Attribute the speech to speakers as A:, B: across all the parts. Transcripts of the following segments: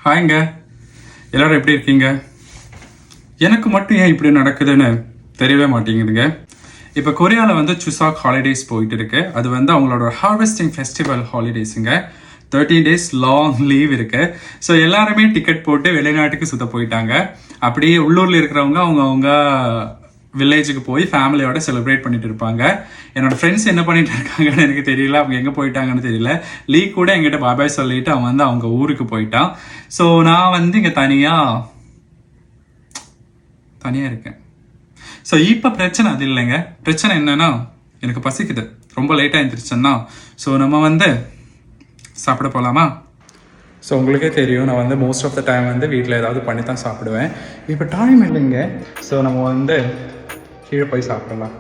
A: ஹாய்ங்க, எல்லோரும் எப்படி இருக்கீங்க? எனக்கு மட்டும் ஏன் இப்படி நடக்குதுன்னு தெரியவே மாட்டேங்குதுங்க. இப்போ கொரியாவில் வந்து சுசாக் ஹாலிடேஸ் போயிட்டு இருக்கு. அது வந்து அவங்களோட ஹார்வெஸ்டிங் ஃபெஸ்டிவல் ஹாலிடேஸுங்க. 13 days லாங் லீவ் இருக்கு. ஸோ எல்லாருமே டிக்கெட் போட்டு வெளிநாட்டுக்கு சுத்த போயிட்டாங்க. அப்படியே உள்ளூரில் இருக்கிறவங்க அவங்க வில்லேஜுக்கு போய் ஃபேமிலியோட செலிப்ரேட் பண்ணிட்டு இருப்பாங்க. என்னோட ஃப்ரெண்ட்ஸ் என்ன பண்ணிட்டு இருக்காங்கன்னு எனக்கு தெரியல, அவங்க எங்கே போயிட்டாங்கன்னு தெரியல. லீ கூட எங்கிட்ட பாபாய் சொல்லிட்டு அவன் வந்து அவங்க ஊருக்கு போயிட்டான். ஸோ நான் வந்து இங்கே தனியாக இருக்கேன். ஸோ இப்போ பிரச்சனை அது இல்லைங்க. பிரச்சனை என்னன்னா, எனக்கு பசிக்குது, ரொம்ப லேட்டாக எழுந்திரிச்சேன்னா. ஸோ நம்ம வந்து சாப்பிட போகலாமா? ஸோ உங்களுக்கே தெரியும், நான் வந்து மோஸ்ட் ஆஃப் த டைம் வந்து வீட்டில் ஏதாவது பண்ணி தான் சாப்பிடுவேன். இப்போ டைம் இல்லைங்க. ஸோ நம்ம வந்து கீழே போய் சாப்பிடலாம்.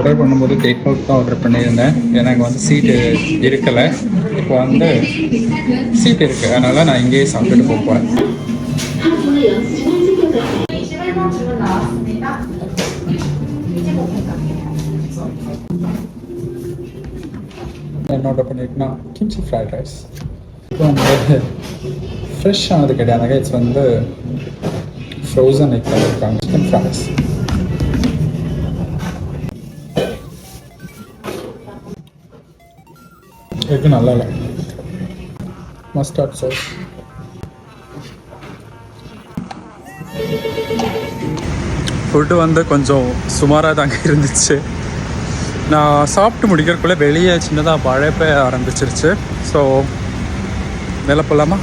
A: ஆர்டர் பண்ணும்போது டேக் அவுட் தான் ஆர்டர் பண்ணியிருந்தேன். ஏன்னா இங்கே வந்து சீட்டு இருக்கலை. இப்போ வந்து சீட் இருக்குது, அதனால் நான் இங்கேயே சாப்பிட்டுட்டு போகிறேன். என்ன ஆர்டர் பண்ணியிருக்கேன்னா கிம்ச்சி ஃப்ரைட் ரைஸ். இப்போ வந்து ஃப்ரெஷ் ஆனது கிடையாதுங்க. இட்ஸ் வந்து ஃப்ரோசன் எக் இருக்காங்க. Chicken fries. எக்கு நல்லா இல்லை. Mustard sauce. ஃபுட்டு வந்து கொஞ்சம் சுமாராக தாங்க இருந்துச்சு. நான் சாப்பிட்டு முடிக்கிறதுக்குள்ளே வெளியே சின்னதாக மழை பெய்ய ஆரம்பிச்சிருச்சு. ஸோ வெளில போகலாமா?